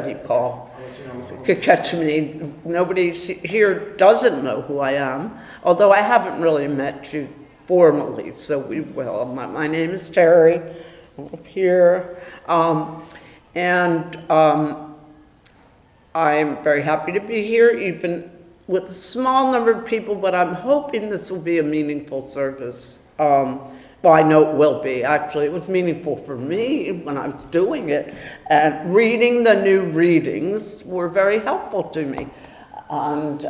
Paul could catch me. Nobody here doesn't know who I am, although I haven't really met you formally, so we will. My name is Terry. I'm up here. I'm very happy to be here, even with a small number of people, but I'm hoping this will be a meaningful service. Well, I know it will be. Actually, it was meaningful for me when I was doing it. And reading the new readings were very helpful to me. And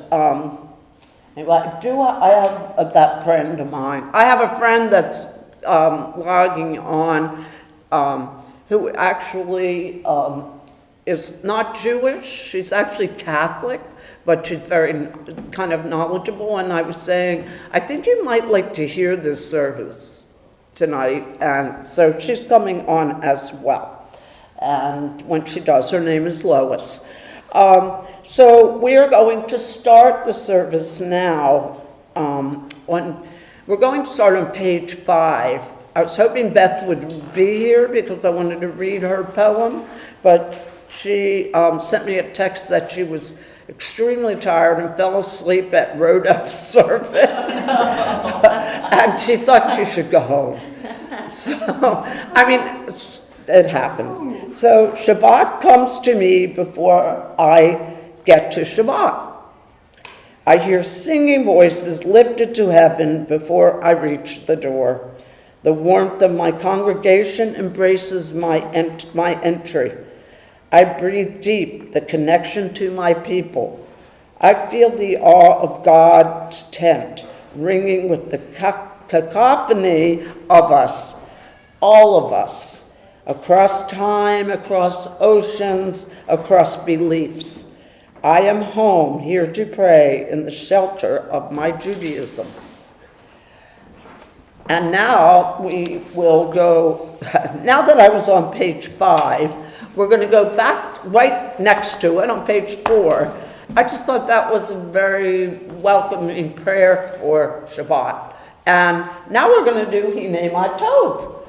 anyway, I have that friend of mine. I have a friend that's logging on who actually is not Jewish. She's actually Catholic, but she's very kind of knowledgeable. And I was saying, I think you might like to hear this service tonight, and so she's coming on as well. And when she does, her name is Lois. So we're going to start the service now. We're going to start on page 5. I was hoping Beth would be here because I wanted to read her poem, but she sent me a text that she was extremely tired and fell asleep at Rodef service. And she thought she should go home. So, I mean, it happens. So Shabbat comes to me before I get to Shabbat. I hear singing voices lifted to heaven before I reach the door. The warmth of my congregation embraces my entry. I breathe deep the connection to my people. I feel the awe of God's tent ringing with the cacophony of us, all of us, across time, across oceans, across beliefs. I am home, here to pray in the shelter of my Judaism. And now we will go, now that I was on page 5, we're going to go back right next to it on page 4. I just thought that was a very welcoming prayer for Shabbat. And now we're going to do Hinei Ma Tov.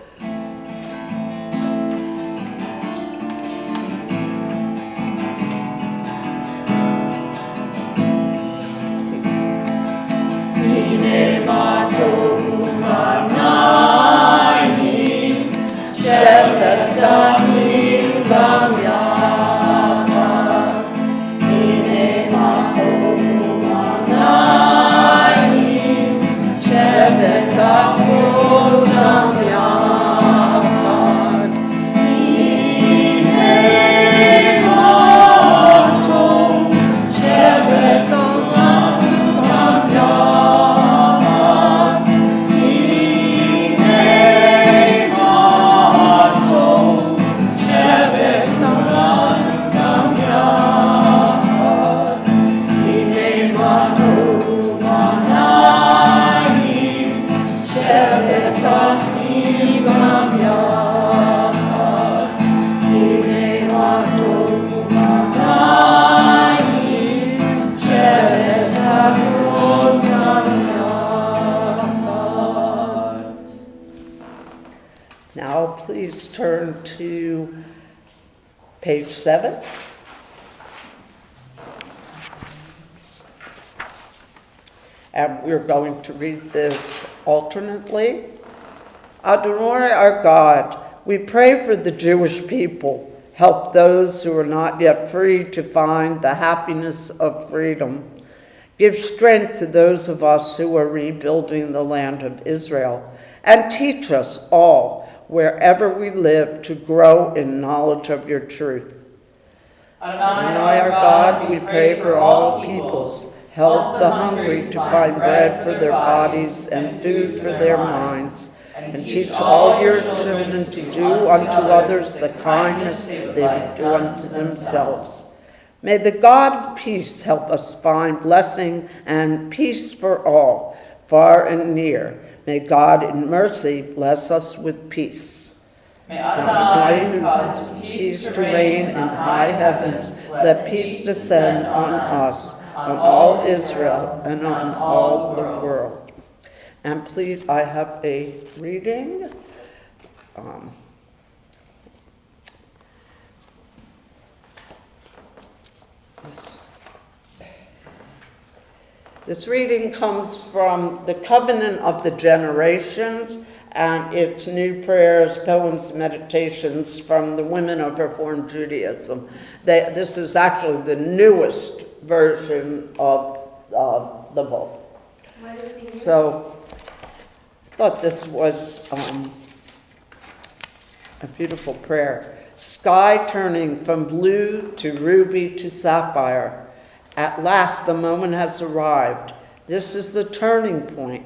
Hinei Ma Tov U'Manayim Shevet Ahim Gam Yachad. Hinei Ma Tov U'Manayim Shevet Achot Gam Yachad. Hinei Ma Tov Shevet Ahim Gam Yachad. Hinei Ma Tov Shevet Ahim Gam Yachad. Hinei Ma Tov U'Manayim Shevet Ahim Gam Yachad. Hinei Ma Tov U'Manayim Shevet Achot Gam Yachad. Now please turn to page 7. And we're going to read this alternately. Adonai, our God, we pray for the Jewish people. Help those who are not yet free to find the happiness of freedom. Give strength to those of us who are rebuilding the land of Israel. And teach us all, wherever we live, to grow in knowledge of your truth. Adonai, our God, we pray for all peoples. Help the hungry to find bread for their bodies and food for their minds. And teach all your children to do unto others the kindness they would do unto themselves. May the God of peace help us find blessing and peace for all, far and near. May God in mercy bless us with peace. May Adonai, who causes Peace to reign in high heavens, let peace descend on us, on all Israel, and on all the world. And please, I have a reading. This reading comes from the Covenant of the Generations, and it's new prayers, poems, meditations from the women of Reform Judaism. This is actually the newest version of the book. What is the So I thought this was a beautiful prayer. Sky turning from blue to ruby to sapphire. At last the moment has arrived. This is the turning point.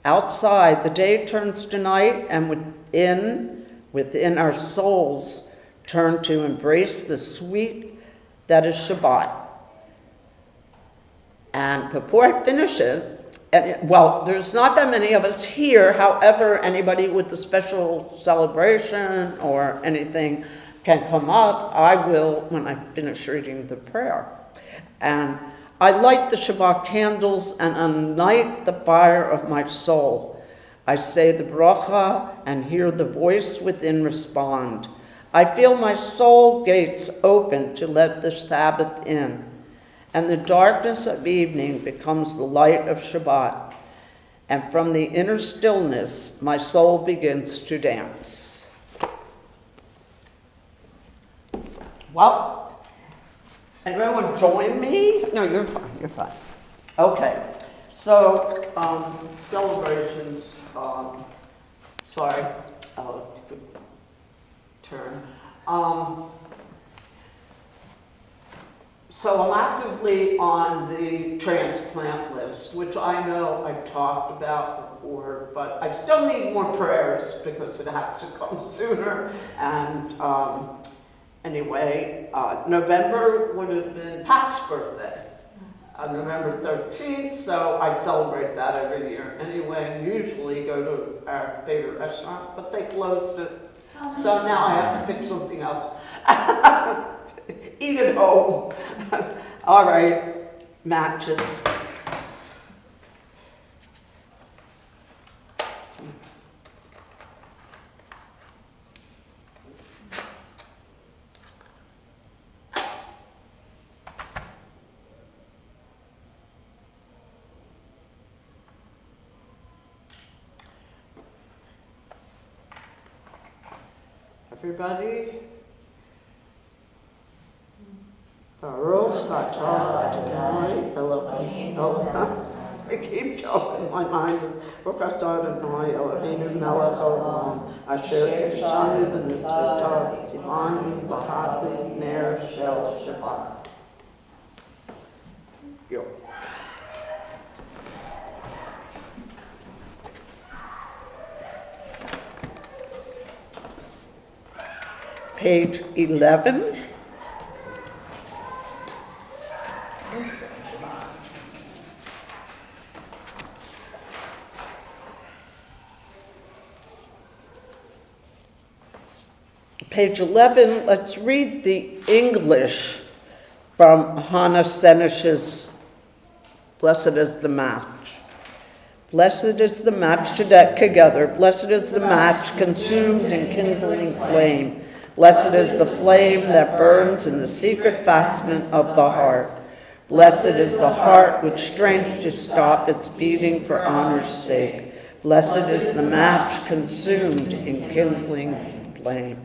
Outside, the day turns to night, and within our souls turn to embrace the sweet that is Shabbat. And before I finish it, well, there's not that many of us here. However, anybody with a special celebration or anything can come up. I will when I finish reading the prayer. And I light the Shabbat candles and ignite the fire of my soul. I say the bracha and hear the voice within respond. I feel my soul gates open to let the Sabbath in. And the darkness of evening becomes the light of Shabbat. And from the inner stillness, my soul begins to dance. Well, anyone join me? No, you're fine. Okay, so celebrations, sorry, turn. So I'm actively on the transplant list, which I know I've talked about before, but I still need more prayers because it has to come sooner. And anyway, November would have been Pat's birthday, November 13th, so I celebrate that every year. Anyway, and usually go to our favorite restaurant, but they closed it. So now I have to pick something else. Eat at home. All right, matches. Everybody? Baruch atah Adonai Eloheinu. I keep going. My mind is Baruch atah Adonai Eloheinu melech haolam asher yeshanu b'mitzvotav tzivanu b'hadli ner shel Shabbat. Yo. Page 11. Page 11, let's read the English from Hannah Senish's Blessed is the Match. Blessed is the match together. Blessed is the match consumed in kindling flame. Blessed is the flame that burns in the secret fastening of the heart. Blessed is the heart with strength to stop its beating for honor's sake. Blessed is the match consumed in kindling flame.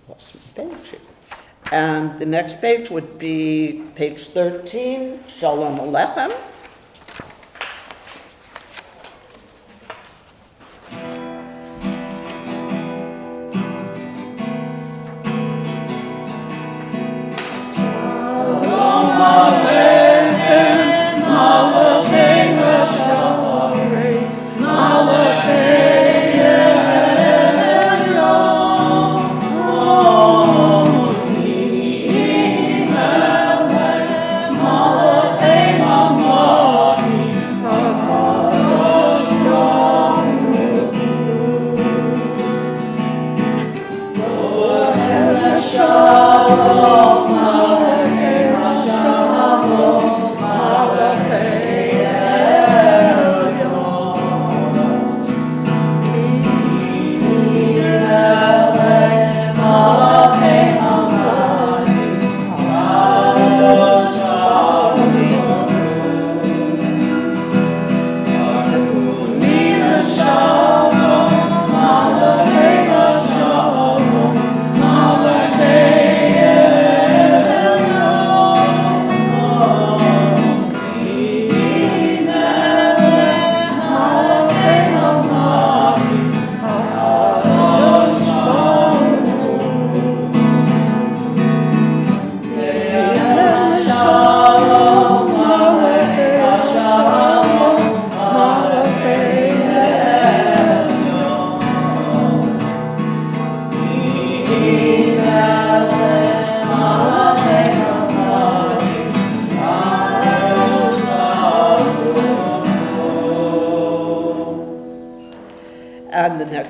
Lost my page here. And the next page would be page 13, Shalom Aleichem. Malachim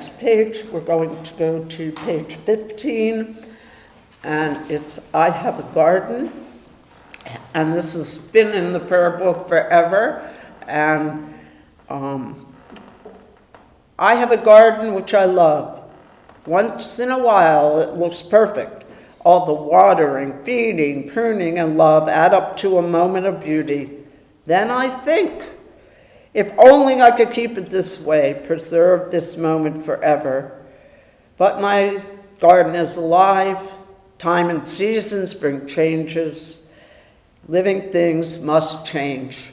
next page. We're going to go to page 15, and it's I Have a Garden. And this has been in the prayer book forever. And I have a garden which I love. Once in a while, it looks perfect. All the watering, feeding, pruning, and love add up to a moment of beauty. Then I think, if only I could keep it this way, preserve this moment forever. But my garden is alive. Time and seasons bring changes. Living things must change.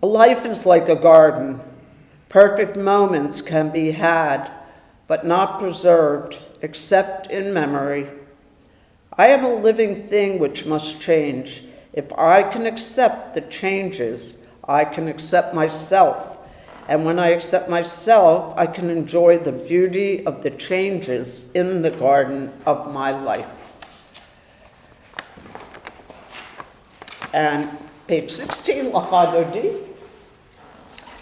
A life is like a garden. Perfect moments can be had, but not preserved, except in memory. I am a living thing which must change. If I can accept the changes, I can accept myself. And when I accept myself, I can enjoy the beauty of the changes in the garden of my life. And page 16, Lachadodi.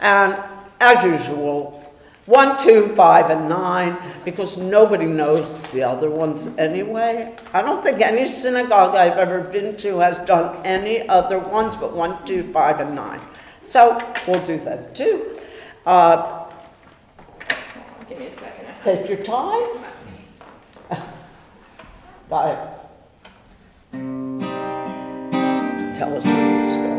And as usual, 1, 2, 5, and 9, because nobody knows the other ones anyway. I don't think any synagogue I've ever been to has done any other ones but 1, 2, 5, and 9. So we'll do that too. Give me a second. Take your time. Bye. Tell us when to start.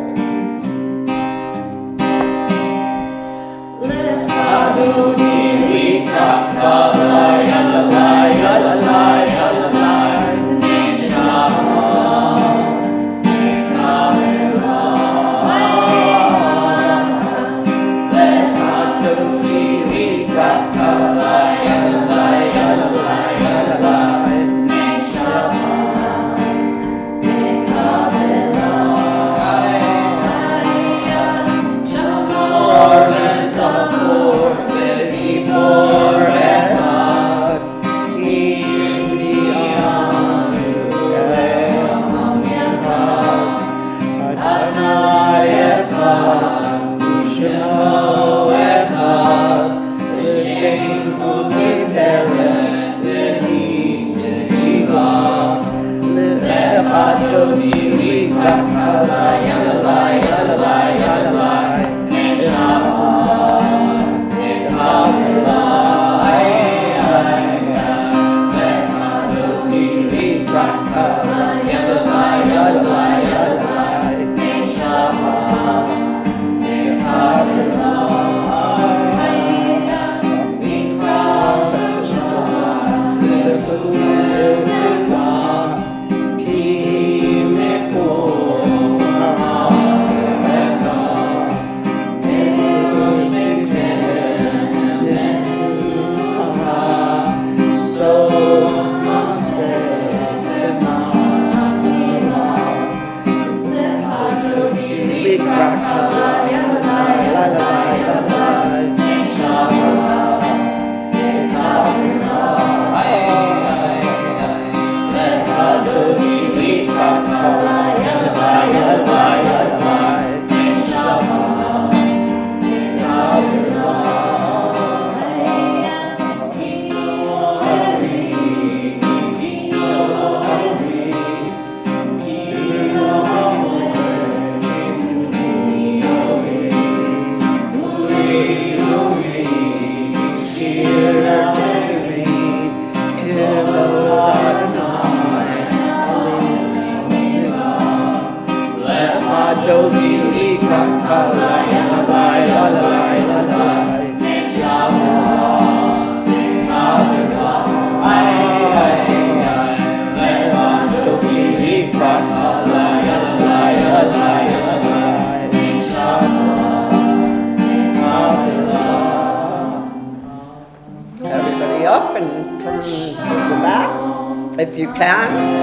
Everybody up and turn to the back if you can.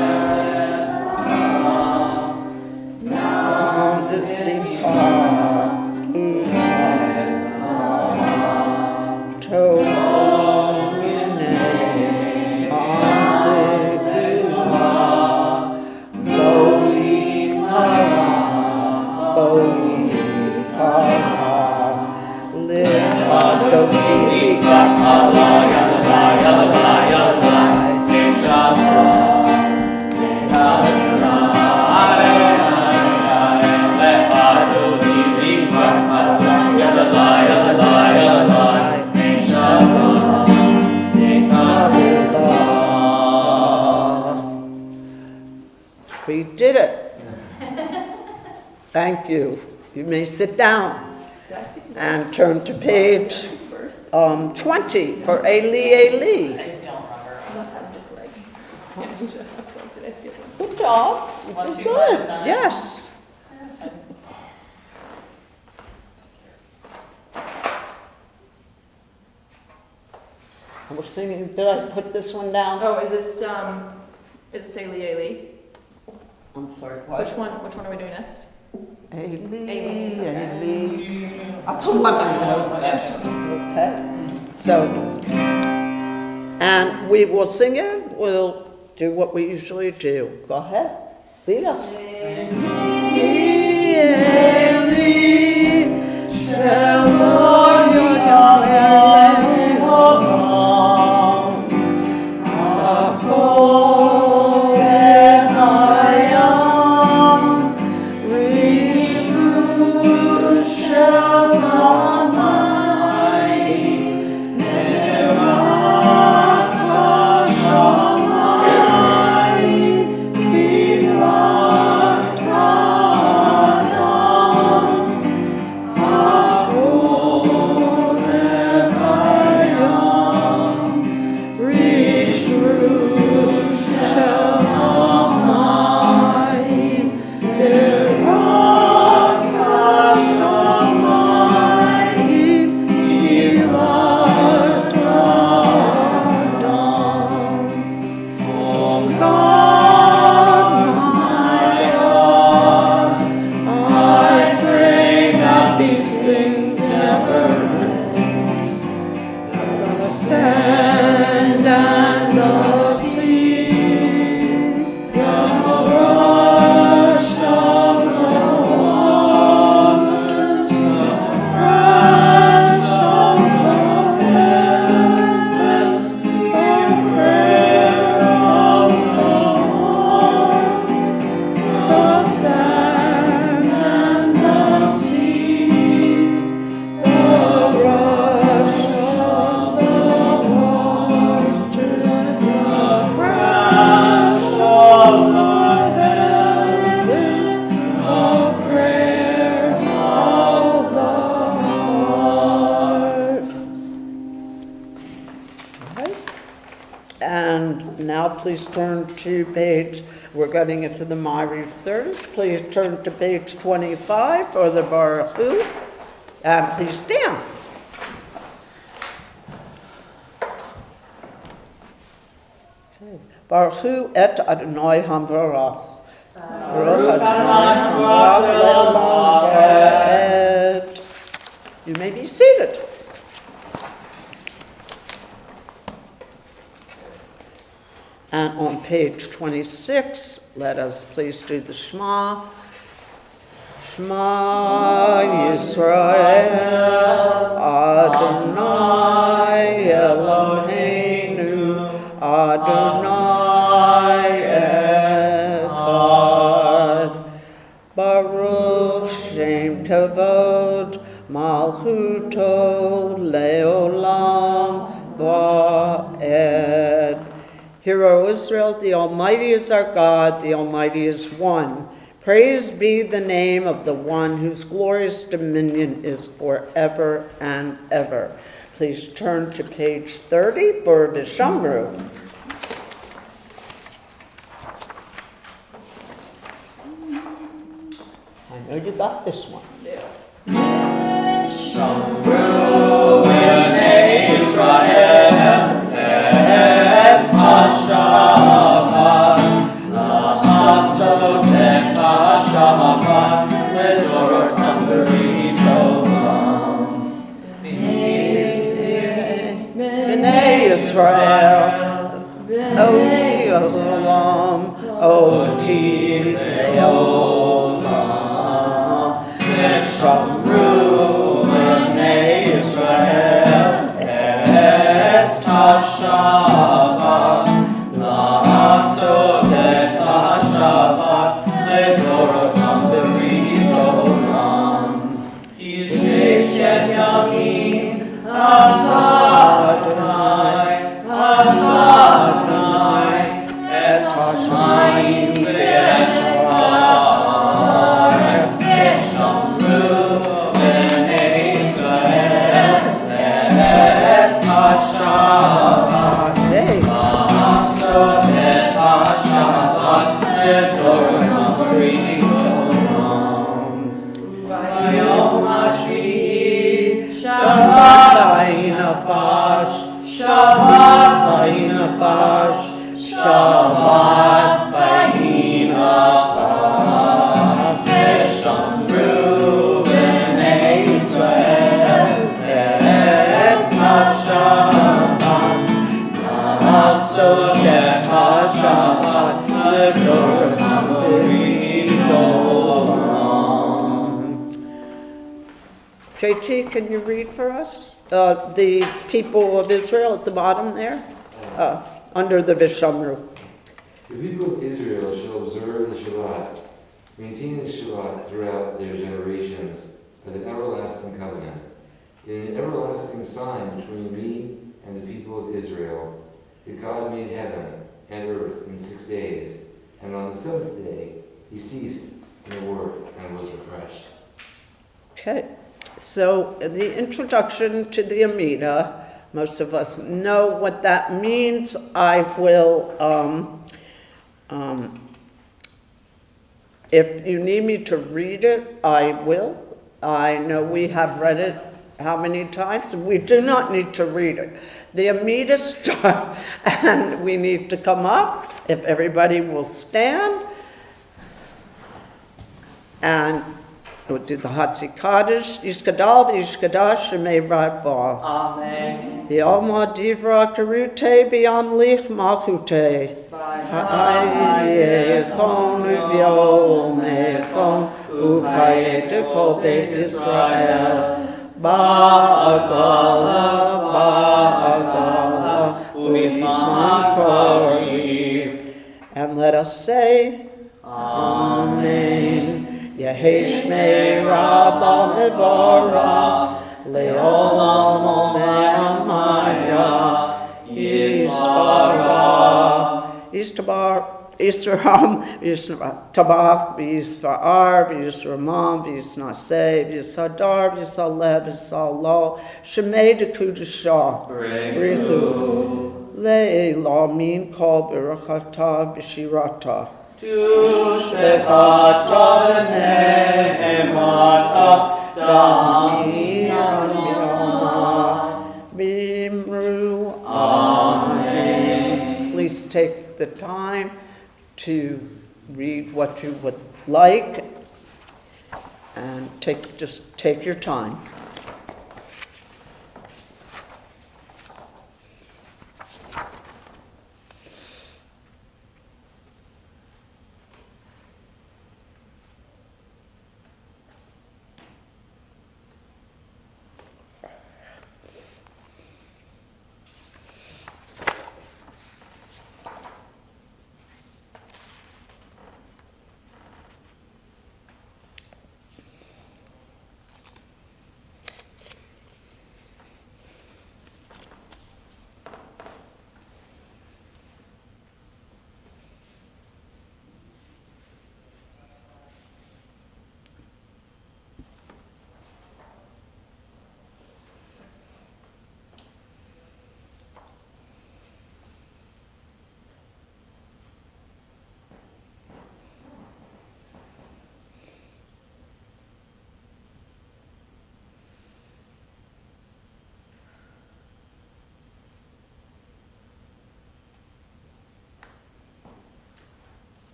We did it. Thank you. You may sit down and turn to page 20 for Eli Eli. I don't remember. Unless I'm just like, amnesia. I was like, did I skip one? Good job. You 1, did 2, good. 5, 9. Yes. That's fine. I was thinking, did I put this one down? Oh, is this say Lee? I'm sorry. Which one are we doing next? Eli, Eli, Eli. I'll tell you what I know best. Okay. So, and we will sing it. We'll do what we usually do. Go ahead. Lead us. And now please turn to page, we're getting into the Myri service. Please turn to page 25 for the Baruch Hu. And please stand. Okay. Baruch Hu et Adonai Hamvarach. Baruch Adonai Hamvarach le'olam va'ed. You may be seated. And on page 26, let us please do the Shema. Shema Yisrael, Adonai Eloheinu, Adonai Echad. Baruch Shem Kavod, Malchuto Leolam Va'ed. Hear, O Israel, the Almighty is our God, the Almighty is one. Praise be the name of the one whose glorious dominion is forever and ever. Please turn to page 30 for the Shamru. I know you got this one. Shamru b'nei Israel et ha-Shabbat la'asot et ha-Shabbat le'dorotam b'ritolam. B'nei Israel, Oti Olam, Oti Leolam, Shamru b'nei Israel et ha-Shabbat la'asot et ha-Shabbat le'dorotam b'ritolam. Kishesh yamim asa Adonai, asa Adonai et ha-shamayim ve'et Torah JT, can you read for us? The people of Israel at the bottom there, under the Vishamru. The people of Israel shall observe the Shabbat, maintain the Shabbat throughout their generations as an everlasting covenant, in an everlasting sign between me and the people of Israel, that God made heaven and earth in 6 days, and on the seventh day he ceased from the work and was refreshed. Okay, so the introduction to the Amida, most of us know what that means. I will, if you need me to read it, I will. I know we have read it how many times? We do not need to read it. The Amida start, and we need to come up, if everybody will stand. And we'll do the Hatzi Kaddish, Yishkadal, Yishkadash, Shemei Rabba. Amen. Yom Divra Karute, B'yam Lich Malchute. Ha'ayechon V'yom Echon, Uv'chayete Kol Beit Yisrael. Ba'agala, Uv'yishman Kori. And let us say, Amen. Yehi Shmei Rabba Mevorah, Le'olam Omei Amaya, Yisbarah, Yisram, Tabach, Yisvar, Yisramam, Yisnaseh, Yisadar, Yisaleh, Yisallah, Shemei Dekudashah, Rithu, Le'la Min Kol Berachata, Bishirata. Tushbechata v'nehemata Bimru. Amen. Please take the time to read what you would like and just take your time.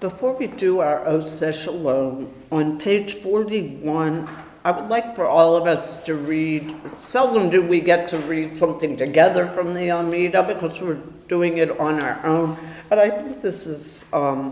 Before we do our Oseh Shalom, on page 41, I would like for all of us to read, seldom do we get to read something together from the Amida because we're doing it on our own, but I think this is a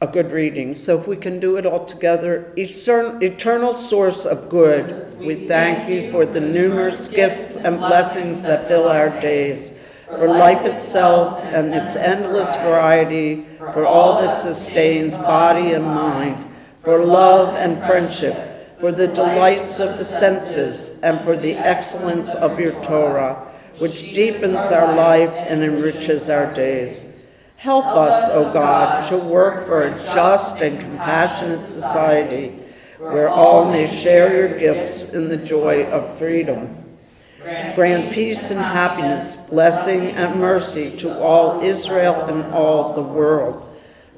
good reading. So if we can do it all together. Eternal source of good, we thank you for the numerous gifts and blessings that fill our days, for life itself and its endless variety, for all that sustains body and mind, for love and friendship, for the delights of the senses, and for the excellence of your Torah, which deepens our life and enriches our days. Help us, O God, to work for a just and compassionate society, where all may share your gifts in the joy of freedom. Grant peace and happiness, blessing and mercy to all Israel and all the world.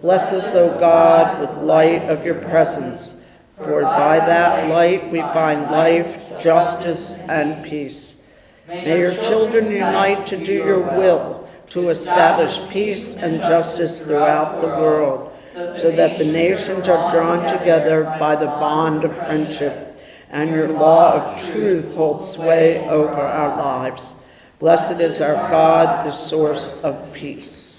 Bless us, O God, with light of your presence, for by that light we find life, justice, and peace. May your children unite to do your will, to establish peace and justice throughout the world, so that the nations are drawn together by the bond of friendship, and your law of truth holds sway over our lives. Blessed is our God, the source of peace.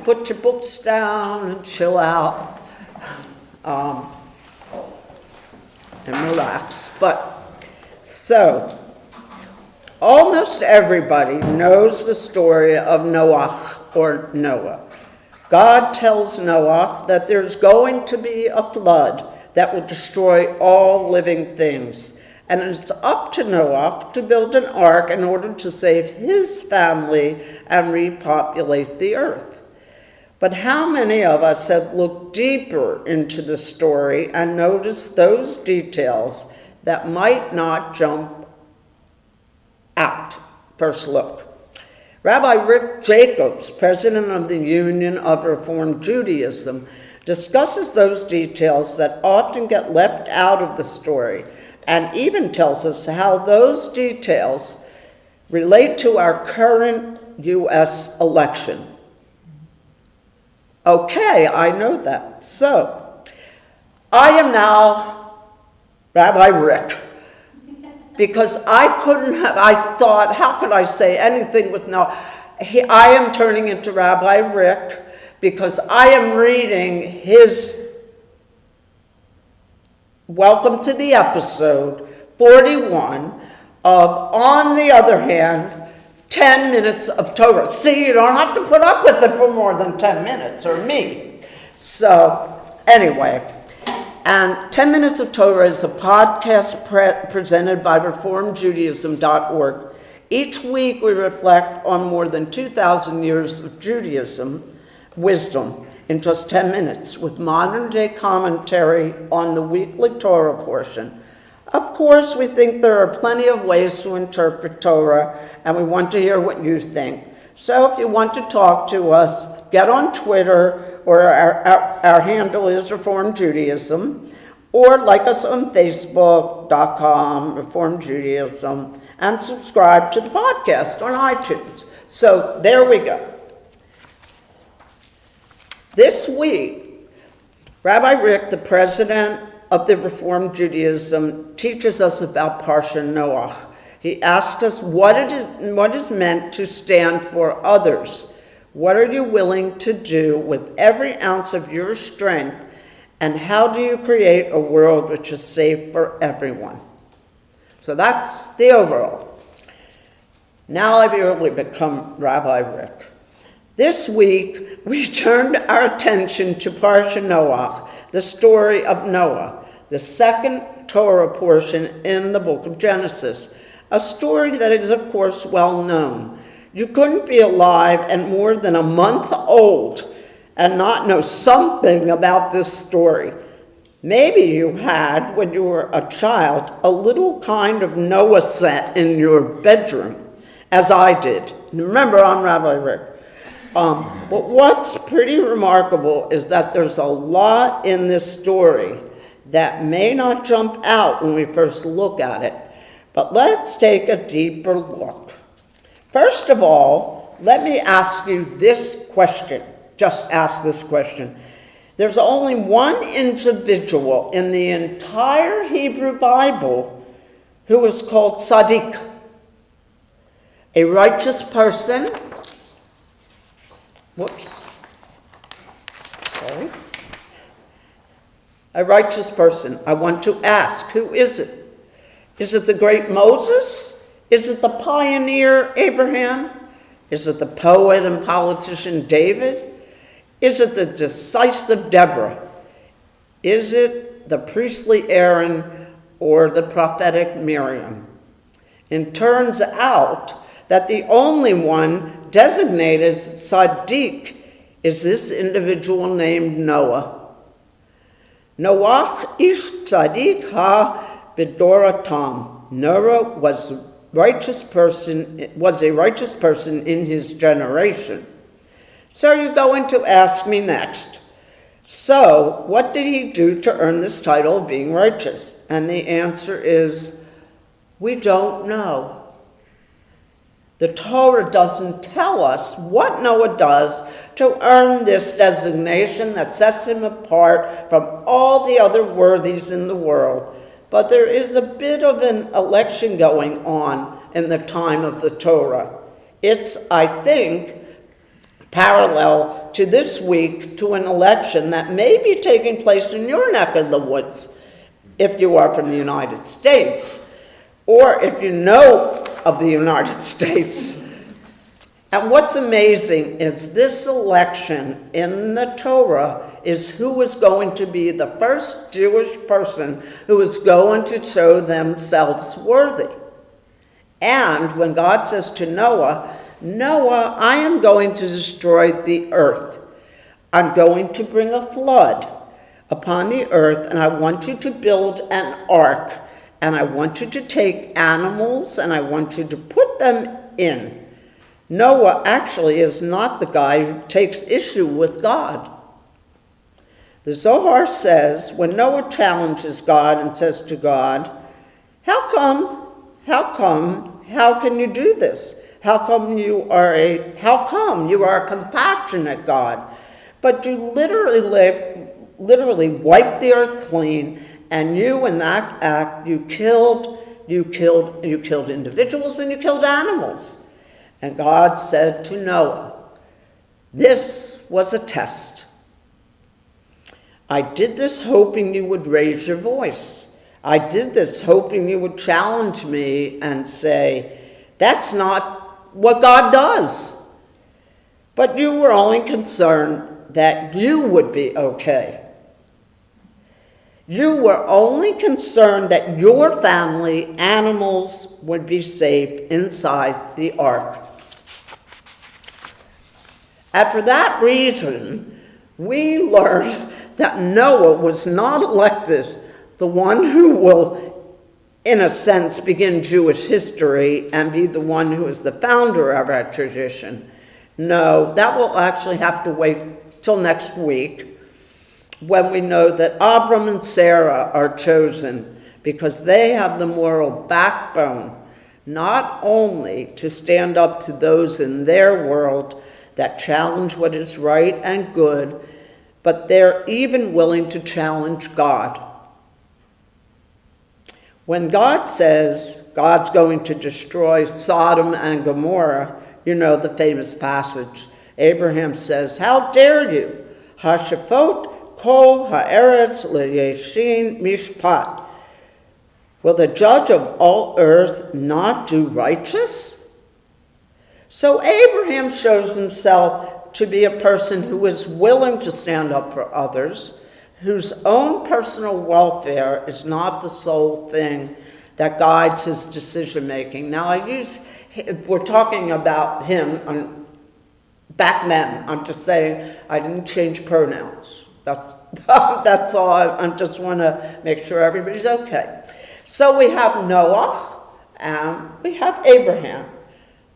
Put your books down and chill out and relax. So, almost everybody knows the story of Noah or Noah. God tells Noah that there's going to be a flood that will destroy all living things. And it's up to Noah to build an ark in order to save his family and repopulate the earth. But how many of us have looked deeper into the story and noticed those details that might not jump out? First look. Rabbi Rick Jacobs, president of the Union of Reform Judaism, discusses those details that often get left out of the story and even tells us how those details relate to our current U.S. election. Okay, I know that. So, I am now Rabbi Rick, because I thought, how could I say anything with no, I am turning into Rabbi Rick because I am reading his welcome to the episode 41 of, on the other hand, 10 minutes of Torah. See, you don't have to put up with it for more than 10 minutes, or me. So, anyway, and 10 Minutes of Torah is a podcast presented by reformjudaism.org. Each week we reflect on more than 2,000 years of Judaism wisdom in just 10 minutes with modern-day commentary on the weekly Torah portion. Of course, we think there are plenty of ways to interpret Torah, and we want to hear what you think. So if you want to talk to us, get on Twitter, or our handle is Reform Judaism, or like us on Facebook.com, Reform Judaism, and subscribe to the podcast on iTunes. So there we go. This week, Rabbi Rick, the president of the Reform Judaism, teaches us about Parsha Noach. He asked us what is meant to stand for others. What are you willing to do with every ounce of your strength, and how do you create a world which is safe for everyone? So that's the overall. Now I've really become Rabbi Rick. This week, we turned our attention to Parsha Noach, the story of Noah, the second Torah portion in the book of Genesis, a story that is, of course, well known. You couldn't be alive and more than a month old and not know something about this story. Maybe you had, when you were a child, a little kind of Noah set in your bedroom, as I did. Remember, I'm Rabbi Rick. But what's pretty remarkable is that there's a lot in this story that may not jump out when we first look at it. But let's take a deeper look. First of all, let me ask you this question. Just ask this question. There's only one individual in the entire Hebrew Bible who is called tzaddik, a righteous person. A righteous person. I want to ask, who is it? Is it the great Moses? Is it the pioneer Abraham? Is it the poet and politician David? Is it the decisive Deborah? Is it the priestly Aaron or the prophetic Miriam? It turns out that the only one designated as tzaddik is this individual named Noah. Noach ish tzaddik ha b'doratam. Noah was a righteous person in his generation. So you're going to ask me next, so what did he do to earn this title of being righteous? And the answer is, we don't know. The Torah doesn't tell us what Noah does to earn this designation that sets him apart from all the other worthies in the world. But there is a bit of an election going on in the time of the Torah. It's, I think, parallel to this week to an election that may be taking place in your neck of the woods, if you are from the United States, or if you know of the United States. And what's amazing is this election in the Torah is who is going to be the first Jewish person who is going to show themselves worthy. And when God says to Noah, Noah, I am going to destroy the earth. I'm going to bring a flood upon the earth, and I want you to build an ark. And I want you to take animals and I want you to put them in. Noah actually is not the guy who takes issue with God. The Zohar says, when Noah challenges God and says to God, how can you do this? How come you are a compassionate God? But you literally wiped the earth clean. And you, in that act, you killed individuals and you killed animals. And God said to Noah, this was a test. I did this hoping you would raise your voice. I did this hoping you would challenge me and say, that's not what God does. But you were only concerned that you would be okay. You were only concerned that your family, animals, would be safe inside the ark. And for that reason, we learn that Noah was not elected the one who will in a sense, begin Jewish history and be the one who is the founder of our tradition. No, that will actually have to wait till next week, when we know that Abram and Sarah are chosen because they have the moral backbone not only to stand up to those in their world that challenge what is right and good, but they're even willing to challenge God. When God says God's going to destroy Sodom and Gomorrah, you know the famous passage. Abraham says, "How dare you? Hashafot kol haaretz leyeshin mishpat." Will the judge of all earth not do righteous? So Abraham shows himself to be a person who is willing to stand up for others, whose own personal welfare is not the sole thing that guides his decision-making. Now, we're talking about him back then. I'm just saying I didn't change pronouns. That's all. I just want to make sure everybody's okay. So we have Noah, and we have Abraham.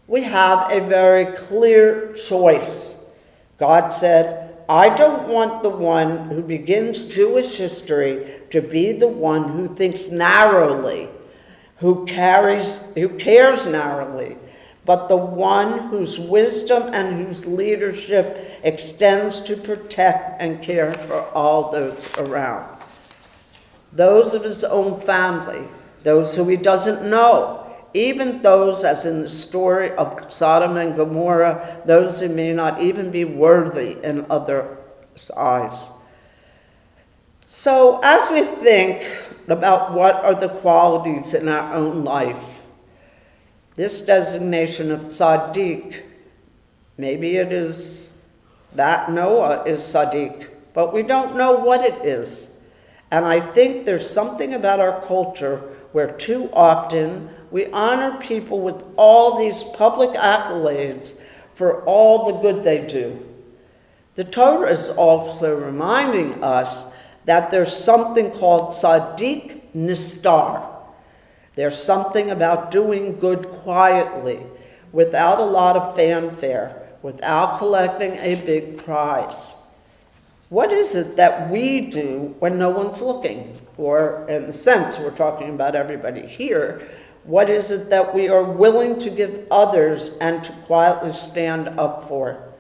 We have a very clear choice. God said, I don't want the one who begins Jewish history to be the one who thinks narrowly, who cares narrowly, but the one whose wisdom and whose leadership extends to protect and care for all those around. Those of his own family, those who he doesn't know, even those, as in the story of Sodom and Gomorrah, those who may not even be worthy in others' eyes. So as we think about what are the qualities in our own life, this designation of tzaddik, maybe it is that Noah is tzaddik, but we don't know what it is. And I think there's something about our culture where too often we honor people with all these public accolades for all the good they do. The Torah is also reminding us that there's something called tzaddik nistar. There's something about doing good quietly, without a lot of fanfare, without collecting a big prize. What is it that we do when no one's looking? Or, in the sense we're talking about everybody here, what is it that we are willing to give others and to quietly stand up for,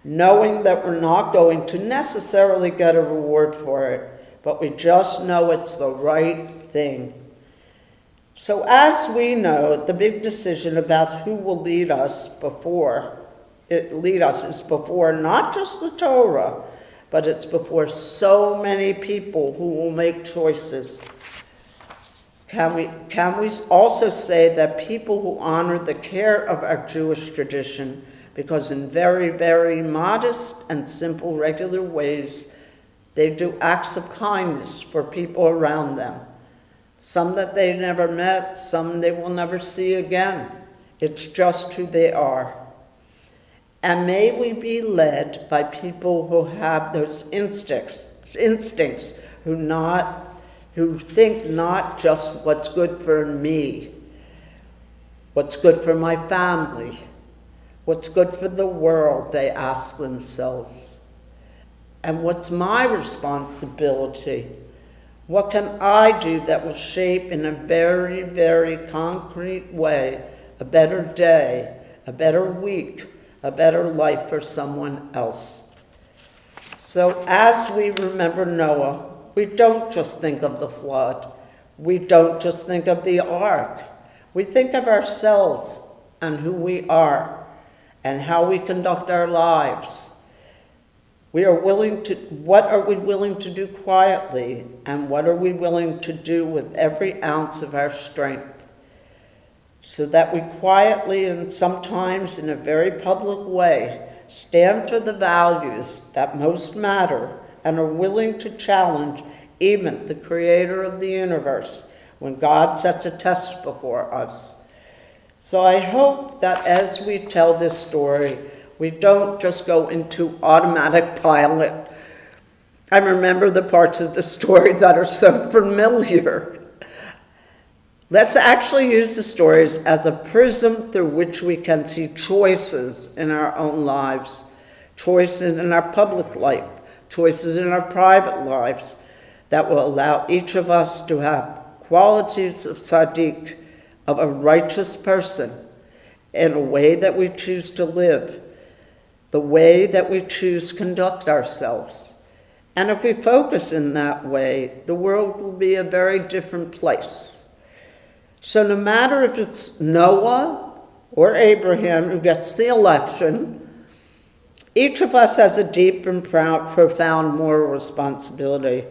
knowing that we're not going to necessarily get a reward for it, but we just know it's the right thing. So as we know, the big decision about who will lead us is before not just the Torah, but it's before so many people who will make choices. Can we also say that people who honor the care of our Jewish tradition, because in very, very modest and simple, regular ways, they do acts of kindness for people around them, some that they never met, some they will never see again. It's just who they are. And may we be led by people who have those instincts, who think not just what's good for me, what's good for my family, what's good for the world, they ask themselves. And what's my responsibility? What can I do that will shape in a very, very concrete way a better day, a better week, a better life for someone else? So as we remember Noah, we don't just think of the flood. We don't just think of the ark. We think of ourselves and who we are and how we conduct our lives. What are we willing to do quietly, and what are we willing to do with every ounce of our strength, so that we quietly and sometimes in a very public way stand for the values that most matter and are willing to challenge even the creator of the universe when God sets a test before us. So I hope that as we tell this story, we don't just go into automatic pilot. I remember the parts of the story that are so familiar. Let's actually use the stories as a prism through which we can see choices in our own lives, choices in our public life, choices in our private lives that will allow each of us to have qualities of Sadiq, of a righteous person, in a way that we choose to live, the way that we choose to conduct ourselves. And if we focus in that way, the world will be a very different place. So no matter if it's Noah or Abraham who gets the election, each of us has a deep and profound moral responsibility.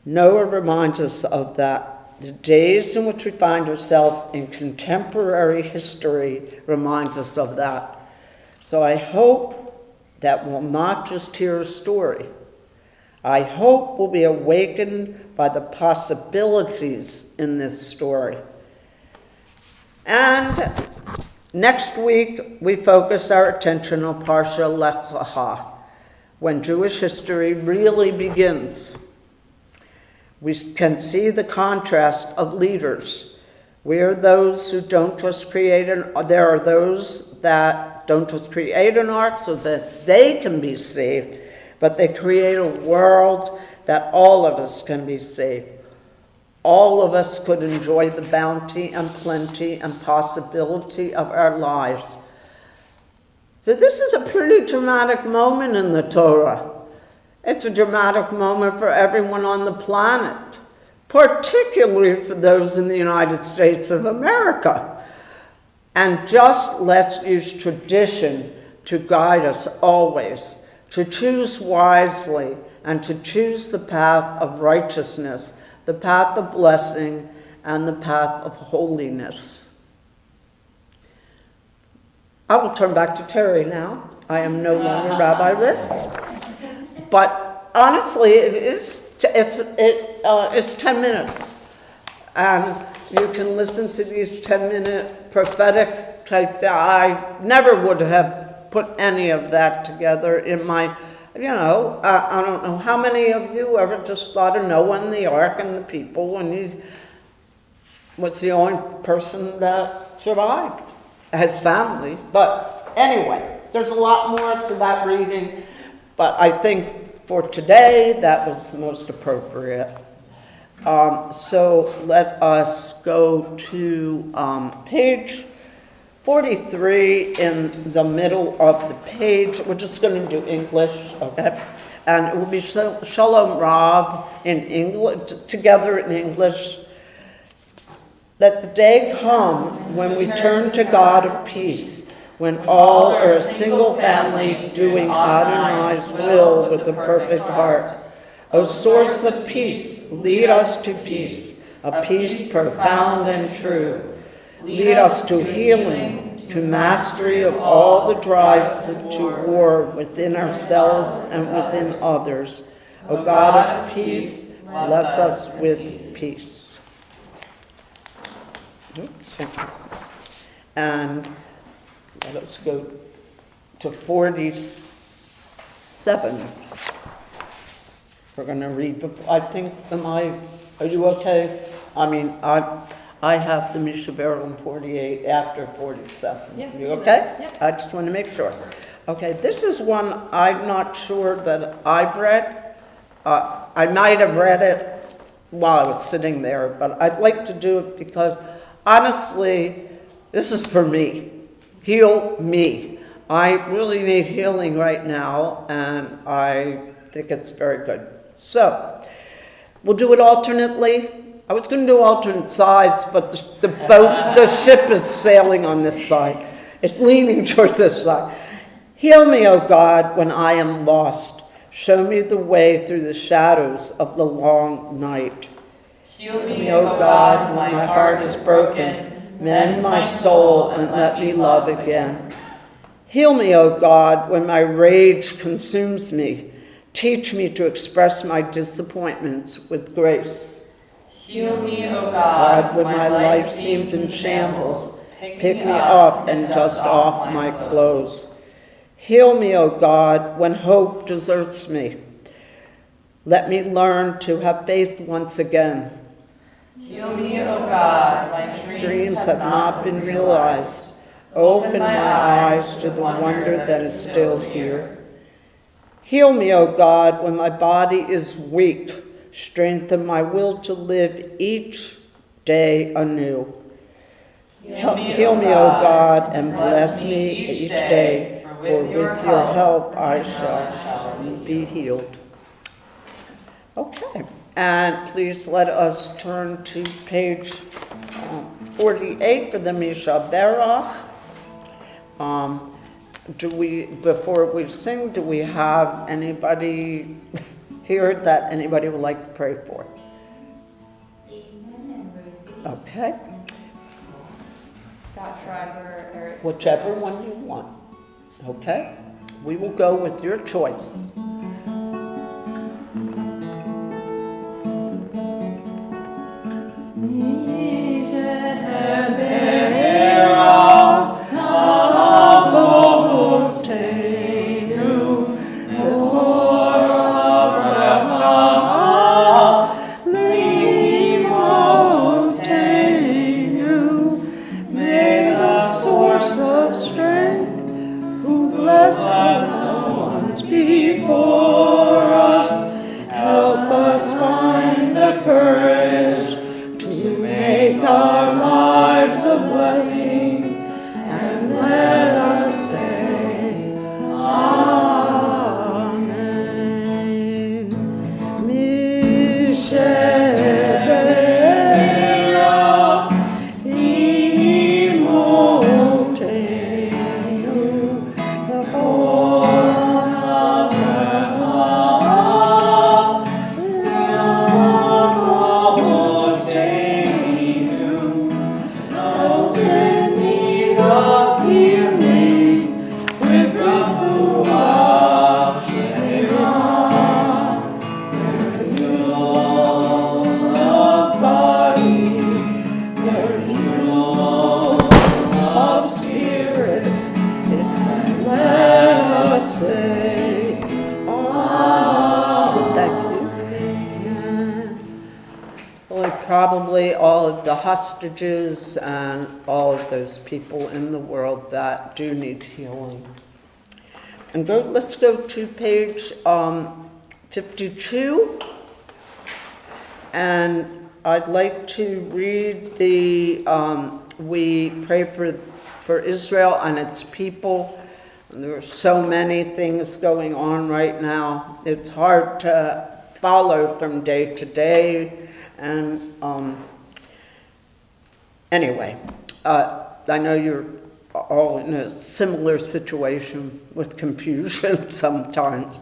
Noah reminds us of that. The days in which we find ourselves in contemporary history reminds us of that. So I hope that we'll not just hear a story. I hope we'll be awakened by the possibilities in this story. And next week, we focus our attention on Parsha Lech Lecha, when Jewish history really begins. We can see the contrast of leaders. We are those who don't just create there are those that don't just create an ark so that they can be saved, but they create a world that all of us can be saved. All of us could enjoy the bounty and plenty and possibility of our lives. So this is a pretty dramatic moment in the Torah. It's a dramatic moment for everyone on the planet, particularly for those in the United States of America. And just let's use tradition to guide us always, to choose wisely and to choose the path of righteousness, the path of blessing, and the path of holiness. I will turn back to Terry now. I am no longer Rabbi Rick. But honestly, it's 10 minutes. And you can listen to these 10-minute prophetic type. I never would have put any of that together in my, I don't know how many of you ever just thought of Noah and the ark and the people, and he was the only person that survived, his family. But anyway, there's a lot more to that reading, but I think for today, that was the most appropriate. So let us go to page 43 in the middle of the page. We're just going to do English, okay? And it will be Shalom Rav in English, together in English. Let the day come when we turn to God of peace, when all are a single family doing Adonai's will with a perfect heart. O source of peace, lead us to peace, a peace profound and true. Lead us to healing, to mastery of all the drives to war within ourselves and within others. O God of peace, bless us with peace. And let us go to 47. We're going to read, I think, are you okay? I mean, I have the Mishaber on 48 after 47. Yeah. You okay? Yeah. I just want to make sure. Okay, this is one I'm not sure that I've read. I might have read it while I was sitting there, but I'd like to do it because, honestly, this is for me. Heal me. I really need healing right now, and I think it's very good. So, we'll do it alternately. I was going to do alternate sides, but the ship is sailing on this side. It's leaning toward this side. Heal me, O God, when I am lost. Show me the way through the shadows of the long night. Heal me, O God, when my heart is broken. Mend my soul and let me love again. Heal me, O God, when my rage consumes me. Teach me to express my disappointments with grace. Heal me, O God, when my life seems in shambles. Pick me up and dust off my clothes. Heal me, O God, when hope deserts me. Let me learn to have faith once again. Heal me, O God, my Dreams have not been realized. Open my eyes to the wonder that is still here. Heal me, O God, when my body is weak. Strengthen my will to live each day anew. Heal me, O God, and bless me each day, for with your help I shall be healed. Okay, and please let us turn to page 48 for the Mishaberach. Before we sing, do we have anybody here that anybody would like to pray for? Okay, Scott Schreiber, Eric. whichever one you want. Okay, we will go with your choice. Probably all of the hostages and all of those people in the world that do need healing. And let's go to page 52. And I'd like to read we pray for Israel and its people. And there are so many things going on right now. It's hard to follow from day to day. And anyway, I know you're all in a similar situation with confusion sometimes.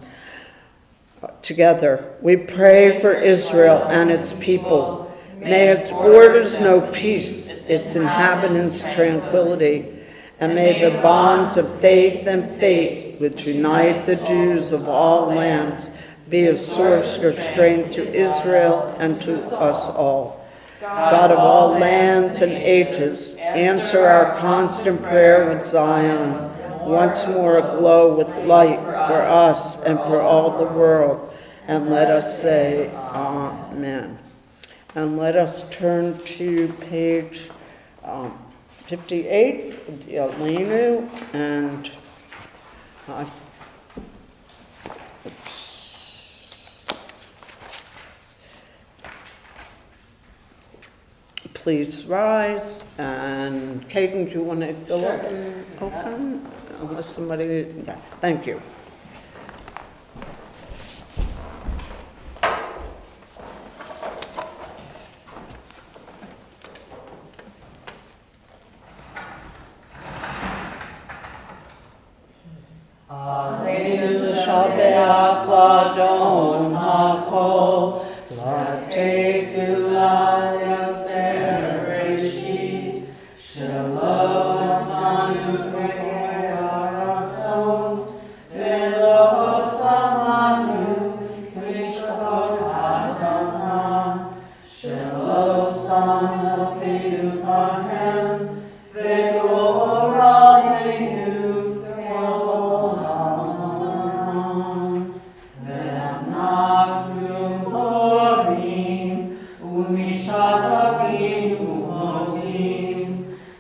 Together, we pray for Israel and its people. May its borders know peace, its inhabitants tranquility, and may the bonds of faith and faith which unite the Jews of all lands be a source of strength to Israel and to us all. God of all lands and ages, answer our constant prayer with Zion, once more aglow with light for us and for all the world. And let us say, Amen. And let us turn to page 58, the Elenu, and please rise. And Caden, do you want to go up and open? Unless somebody, yes, thank you. Shabeach Ladon HaKol, Lateiku Yoser Reshit, Shalom Sanu Be'eratzot, Umishtatakim umotim,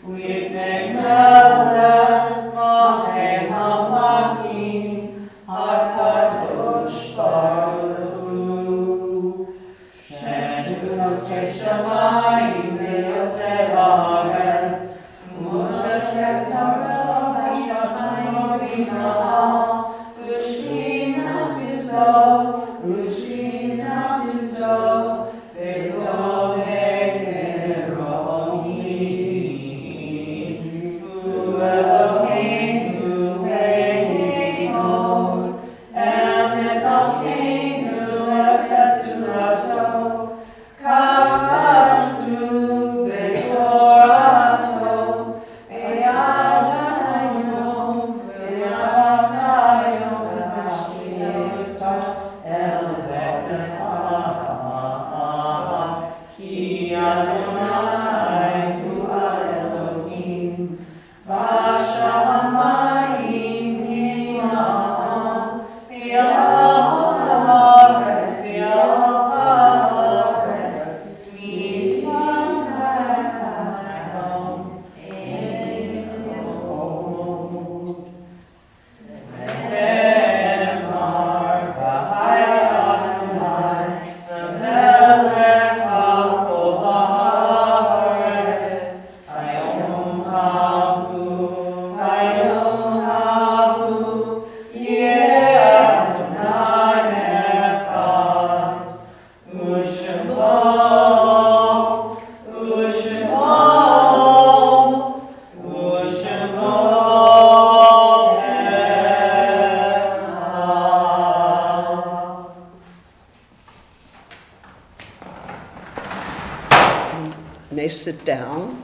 Lifnei Melech Malkei Hamlakim, HaKadosh Baruch Hu. Shenu Notei Shamayim ve'yosei haaretz, Moshe shekara hashamayim b'na'ah, Ushkina Tzuzo, Ushkina Tzuzo, Ve'lo Elohim, Hu Eloheinu Le'inod, Emet Malkeinu Efesu Ato, Kavashtu Be'torato, Ve'adayom, Ve'adayom, Ve'ashkita, El Ve'lecha, Ki Adonai Hu Elohim, V'ashamayim Hima'am, V'ya'aretz, V'ya'aretz, V'yitzvah Elohim. Ve'emar B'hai Adonai, V'melech al kol haaretz, Hayom hahu, Hayom hahu, Yeh Adonai echad, U'shemo, U'shemo, U'shemo echad. May sit down.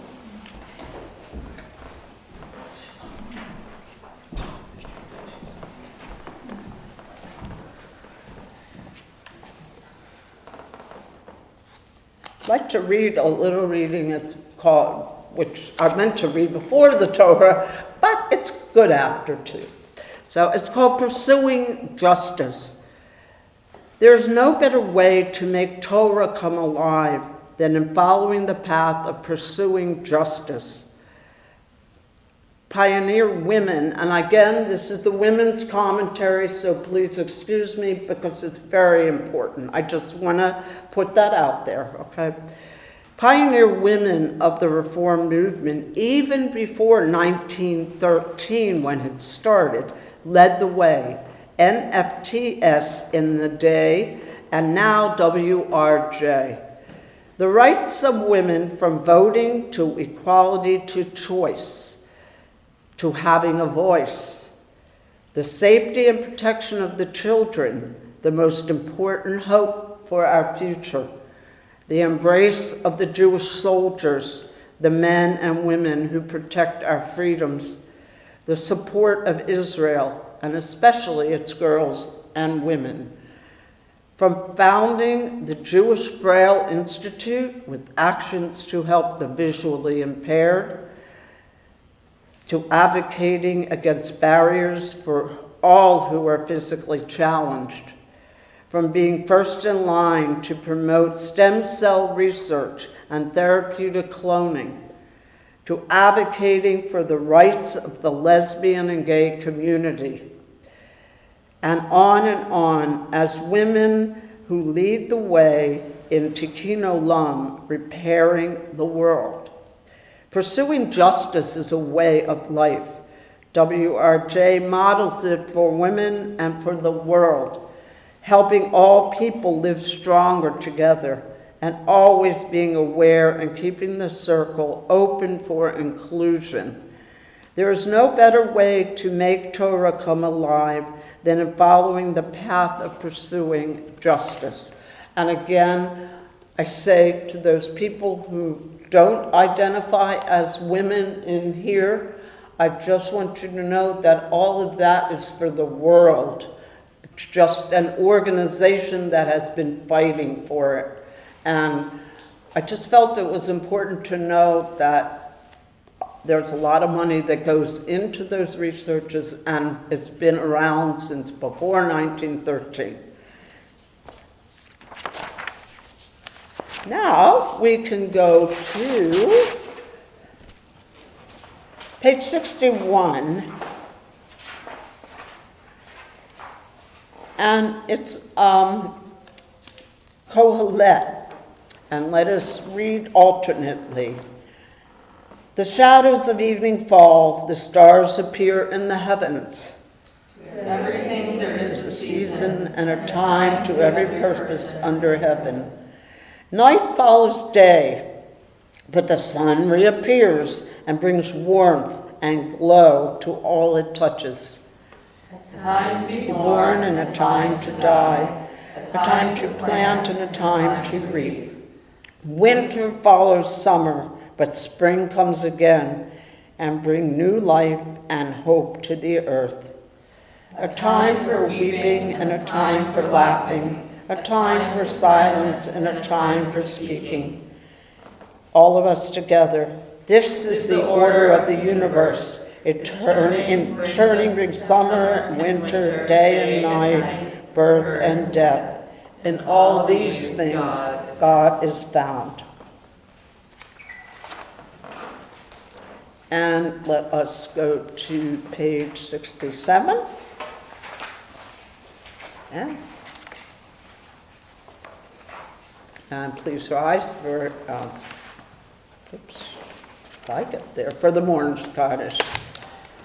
I'd like to read a little reading. It's called, which I meant to read before the Torah, but it's good after too. So it's called Pursuing Justice. There's no better way to make Torah come alive than in following the path of pursuing justice. Pioneer women, and again, this is the women's commentary, so please excuse me because it's very important. I just want to put that out there, okay? Pioneer women of the Reform movement, even before 1913 when it started, led the way. NFTS in the day, and now WRJ. The rights of women, from voting to equality to choice, to having a voice. The safety and protection of the children, the most important hope for our future. The embrace of the Jewish soldiers, the men and women who protect our freedoms. The support of Israel, and especially its girls and women. From founding the Jewish Braille Institute with actions to help the visually impaired, to advocating against barriers for all who are physically challenged, from being first in line to promote stem cell research and therapeutic cloning, to advocating for the rights of the lesbian and gay community, and on as women who lead the way in Tikkun Olam, repairing the world. Pursuing justice is a way of life. WRJ models it for women and for the world, helping all people live stronger together and always being aware and keeping the circle open for inclusion. There is no better way to make Torah come alive than in following the path of pursuing justice. And again, I say to those people who don't identify as women in here, I just want you to know that all of that is for the world. It's just an organization that has been fighting for it. And I just felt it was important to know that there's a lot of money that goes into those researches, and it's been around since before 1913. Now we can go to page 61. And it's Kohelet. And let us read alternately. The shadows of evening fall, the stars appear in the heavens. To everything there There's is a season and a time to every purpose under heaven. Night follows day, but the sun reappears and brings warmth and glow to all it touches. a time to be Born and a time to die, a time to plant and a time to reap. Winter follows summer, but spring comes again and bring new life and hope to the earth. A time for weeping and a time for laughing, a time for silence and a time for speaking. All of us together. This is the order of the universe. Turning brings summer and winter, day and night, birth and death. In all these things, God is found. And let us go to page 67. And please rise for, if I get there, for the morning's Kaddish.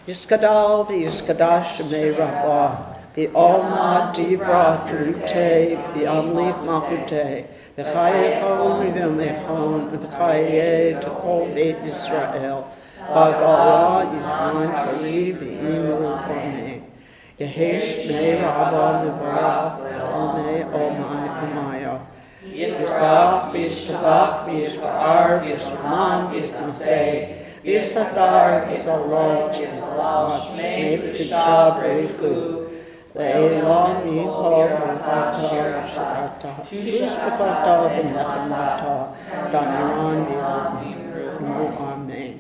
Yiskadal v'yiskadash shemei rabbah, v'alma divra derute, v'amlich malchute, v'chayechon v'yomechon, v'chaye to kol Beit Yisrael, v'agala yizman kari v'imru amen. Yehesh shmei rabbah v'varach v'almei omai amaya. Yisbach v'yishtabach v'yishba'ar v'yishmam v'yishmasei, Yishatar, Yisalot, Shmei Kishab Reiku, Le'elam Yikol, V'chatar, Shabata, Tushbachata, V'nechamata, Damiran, V'yam, Amen.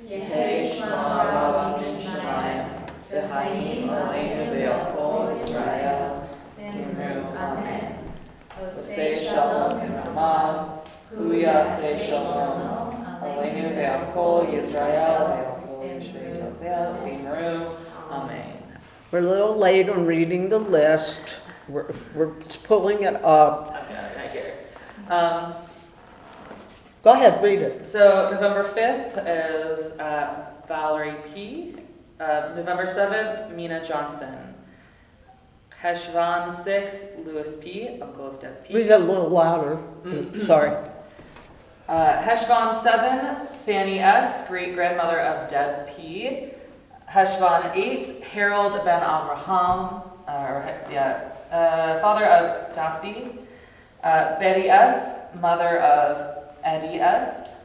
Yehi Shema Rabba Min Shemayim, V'chayim Aleinu V'yakol Yisrael, V'imru Amen. Osei Shalom Imramah, Hu Yasei Shalom, Aleinu ve'akol Yisrael ve'akol Yisrael v'imru. Amen. We're a little late on reading the list. We're pulling it up. I hear it. Go ahead, read it. So November 5th is Valerie P. November 7th, Mina Johnson. Heshvan 6th, Louis P., uncle of Deb P. Read it a little louder. Sorry. Heshvan 7, Fanny S., great-grandmother of Deb P. Heshvan 8, Harold ben Avraham, father of Dasi. Betty S., mother of Eddie S.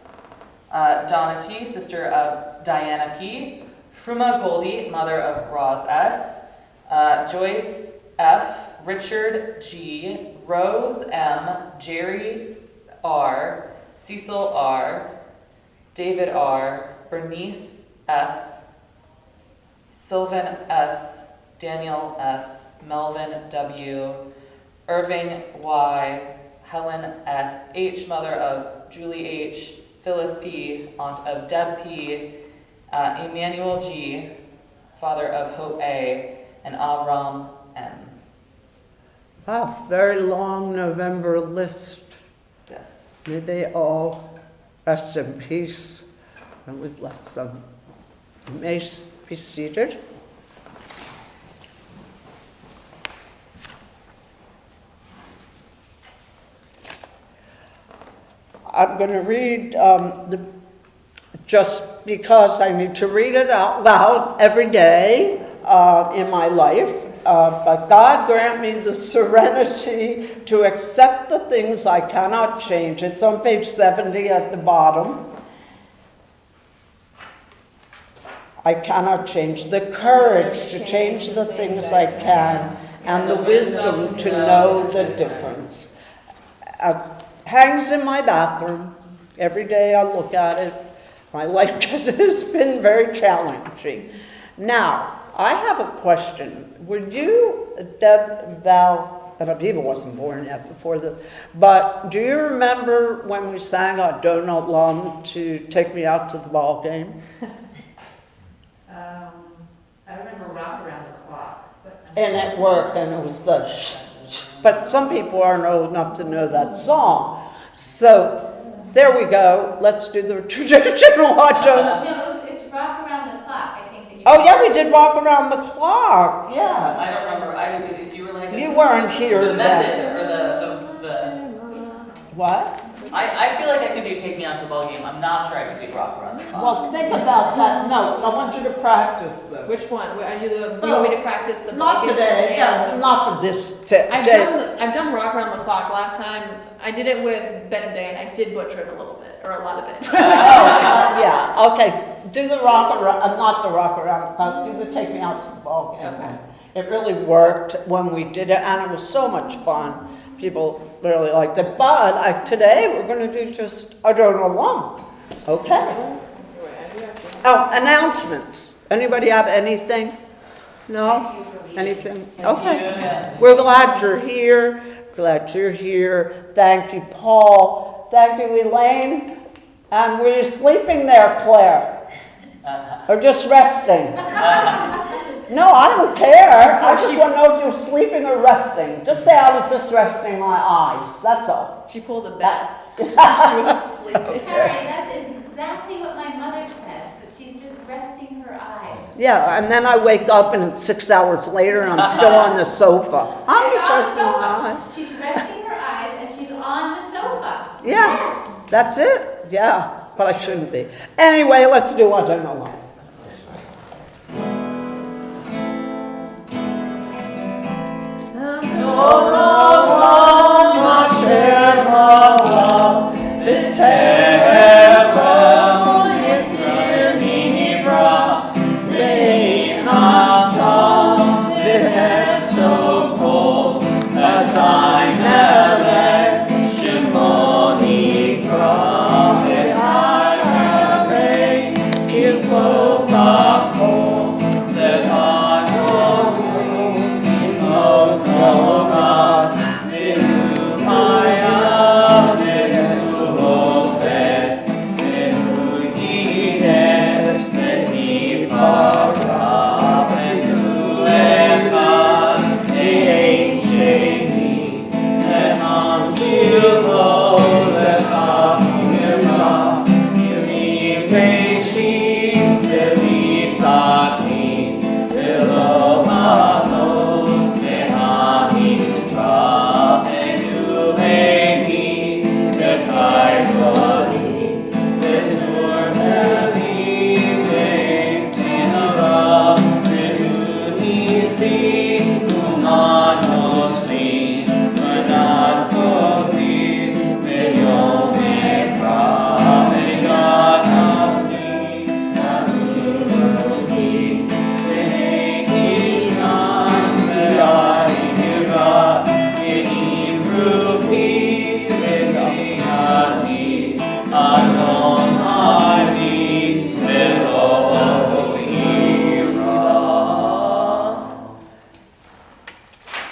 Donna T., sister of Diana P. Fruma Goldie, mother of Roz S. Joyce F., Richard G., Rose M., Jerry R., Cecil R., David R., Bernice S., Sylvan S., Daniel S., Melvin W., Irving Y., Helen H., mother of Julie H., Phyllis P., aunt of Deb P., Emmanuel G., father of Hope A., and Avram M. Wow, very long November list. Yes. May they all rest in peace, and we bless them. You may be seated. I'm going to read just because I need to read it out loud every day in my life. But God grant me the serenity to accept the things I cannot change. It's on page 70 at the bottom. I cannot change. The courage to change the things I can, and the wisdom to know the difference. Hangs in my bathroom. Every day I look at it. My life has been very challenging. Now, I have a question. Would you, Deb Val, and Aviva wasn't born yet before this. But do you remember when we sang our Donut Lum to take me out to the ball game? I remember Rock Around the Clock. But And it worked, and it was the but some people aren't old enough to know that song. So there we go. Let's do the traditional hot donut. No, it's Rock Around the Clock, I think that you. Oh yeah, we did Walk Around the Clock. Yeah. I don't remember, if you were like. You weren't here The then. method, or the, What? I feel like I could do Take Me Out to the Ball Game, I'm not sure I could do Rock Around the Clock. Well, think about that. No, I want you to practice this. which one? Are you the? You want me to practice the? Not blanket today. and- Not for this. I've done Rock Around the Clock last time. I did it with Ben and Day, and I did butcher it a little bit, or a lot of it. Yeah. Okay. Do the rock around. Not the rock around. Do the Take Me Out to the Ball Game. Okay. It really worked when we did it, and it was so much fun. People really liked it. But today we're going to do just I don't know one. Okay. Oh, announcements. Anybody have anything? No? Anything? Okay. Yeah. We're glad you're here. Glad you're here. Thank you, Paul. Thank you, Elaine. And were you sleeping there, Claire? Or just resting? No, I don't care. I just want to know if you're sleeping or resting. Just say I was just resting my eyes. That's all. She pulled a Beth. She was sleeping. Karen, that is exactly what my mother says, that she's just resting her eyes. Yeah, and then I wake up and it's 6 hours later and I'm still on the sofa. I'm She's just on the resting my eyes. sofa. She's resting her eyes and she's on the sofa. Yeah, Yes. that's it. Yeah, but I shouldn't be. Anyway, let's do I don't know what.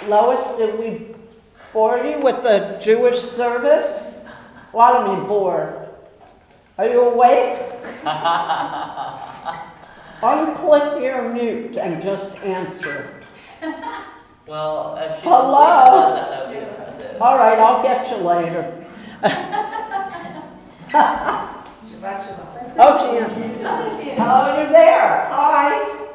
Lois, did we bore you with the Jewish service? Well, I don't mean bored. Are you awake? Unclick your mute and just answer. Well, if she Hello? does that would be impressive. All right, I'll get you later. Oh, she is. Oh, she is. Oh, you're there. Hi.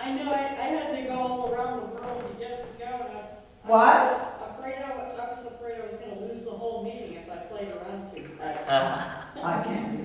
I know, I had to go all around the world to get to go, and What? I was afraid I was gonna lose the whole meeting if I played around too much. I can't